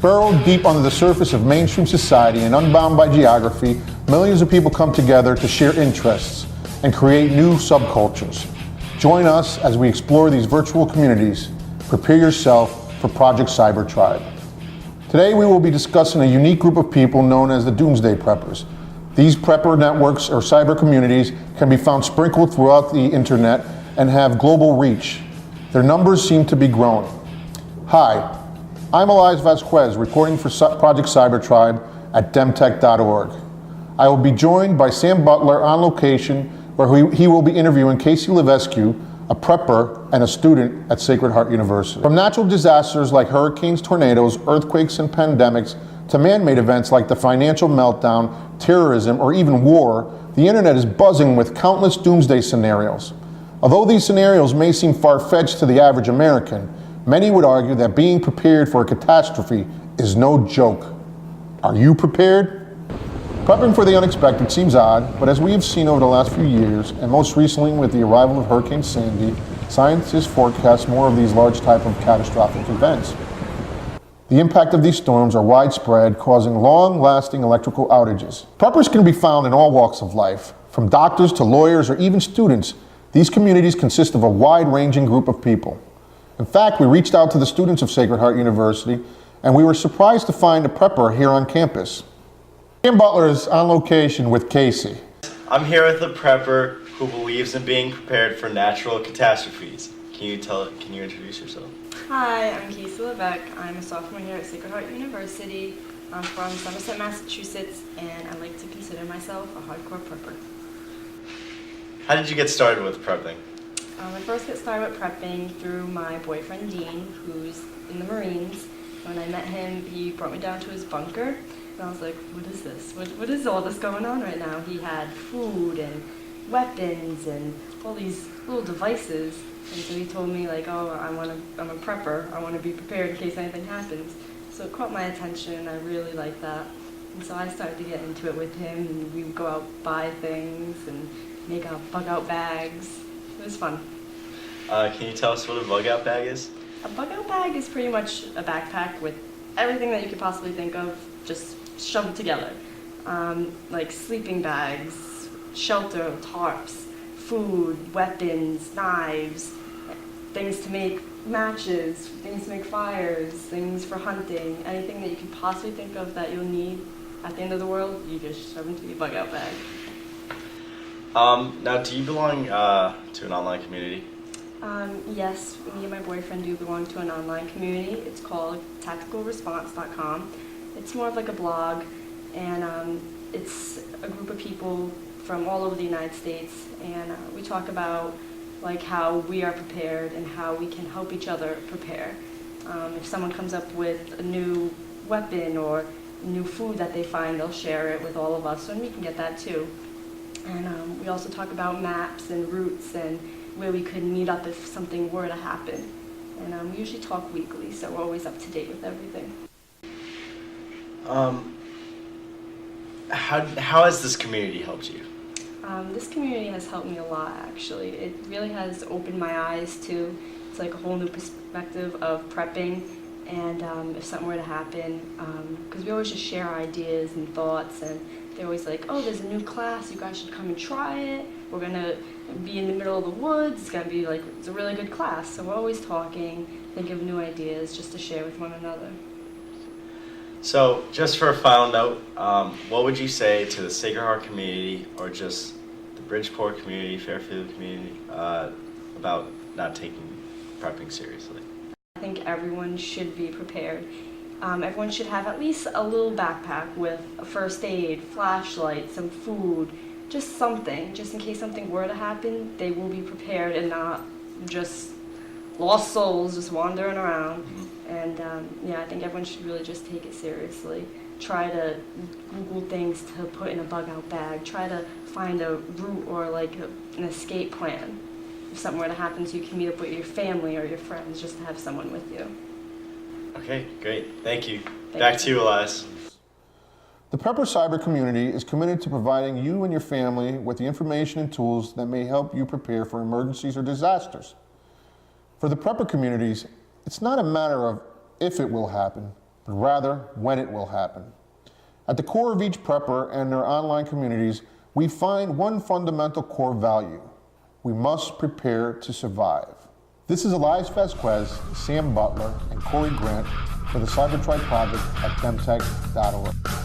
Burrowed deep under the surface of mainstream society and unbound by geography, millions of people come together to share interests and create new subcultures. Join us as we explore these virtual communities. Prepare yourself for Project CyberTribe. Today we will be discussing a unique group of people known as the Doomsday Preppers. These prepper networks or cyber communities can be found sprinkled throughout the internet and have global reach. Their numbers seem to be growing. Hi, I'm Elias Vasquez, reporting for Project CyberTribe at demtech.org. I will be joined by Sam Butler on location, where he will be interviewing Korey Grant, a prepper and a student at Sacred Heart University. From natural disasters like hurricanes, tornadoes, earthquakes, and pandemics, to man-made events like the financial meltdown, terrorism, or even war, the internet is buzzing with countless doomsday scenarios. Although these scenarios may seem far-fetched to the average American, many would argue that being prepared for a catastrophe is no joke. Are you prepared? Prepping for the unexpected seems odd, but as we have seen over the last few years, and most recently with the arrival of Hurricane Sandy, scientists forecast more of these large type of catastrophic events. The impact of these storms are widespread, causing long-lasting electrical outages. Preppers can be found in all walks of life, from doctors to lawyers or even students. These communities consist of a wide-ranging group of people. In fact, we reached out to the students of Sacred Heart University, and we were surprised to find a prepper here on campus. Sam Butler is on location with Korey. I'm here with a prepper who believes in being prepared for natural catastrophes. Can you introduce yourself? Hi, I'm Korey. I'm a sophomore here at Sacred Heart University. I'm from Somerset, Massachusetts, and I like to consider myself a hardcore prepper. How did you get started with prepping? I first got started with prepping through my boyfriend Dean, who's in the Marines. When I met him, he brought me down to his bunker, and I was like, what is this? What is all this going on right now? He had food and weapons and all these little devices, and so he told me like, oh, I'm a prepper. I want to be prepared in case anything happens. So it caught my attention, and I really liked that. And so I started to get into it with him, and we would go out, buy things, and make bug-out bags. It was fun. Can you tell us what a bug-out bag is? A bug-out bag is pretty much a backpack with everything that you could possibly think of, just shoved together. Like sleeping bags, shelter, tarps, food, weapons, knives, things to make matches, things to make fires, things for hunting, anything that you could possibly think of that you'll need at the end of the world, you just shove into your bug-out bag. Now, do you belong to an online community? Yes, me and my boyfriend do belong to an online community. It's called tacticalresponse.com. It's more of like a blog, and it's a group of people from all over the United States, and we talk about like how we are prepared and how we can help each other prepare. If someone comes up with a new weapon or new food that they find, they'll share it with all of us, and we can get that too. And we also talk about maps and routes and where we could meet up if something were to happen. And we usually talk weekly, so we're always up to date with everything. How has this community helped you? This community has helped me a lot, actually. It really has opened my eyes to, it's like a whole new perspective of prepping, and if something were to happen, because we always just share ideas and thoughts, and they're always like, oh, there's a new class, you guys should come and try it. We're gonna be in the middle of the woods, it's gonna be like, it's a really good class. So we're always talking, think of new ideas just to share with one another. So, just for a final note, what would you say to the Sacred Heart community, or just the Bridgeport community, Fairfield community, about not taking prepping seriously? I think everyone should be prepared. Everyone should have at least a little backpack with a first aid, flashlight, some food, just something, just in case something were to happen, they will be prepared and not just lost souls just wandering around. And yeah, I think everyone should really just take it seriously. Try to Google things to put in a bug-out bag. Try to find a route or like an escape plan. If something were to happen, so you can meet up with your family or your friends, just to have someone with you. Okay, great. Thank you. Back to you, Elias. The Prepper Cyber community is committed to providing you and your family with the information and tools that may help you prepare for emergencies or disasters. For the Prepper communities, it's not a matter of if it will happen, but rather when it will happen. At the core of each prepper and their online communities, we find one fundamental core value. We must prepare to survive. This is Elias Vasquez, Sam Butler, and Korey Grant for the CyberTribe project at femtech.org.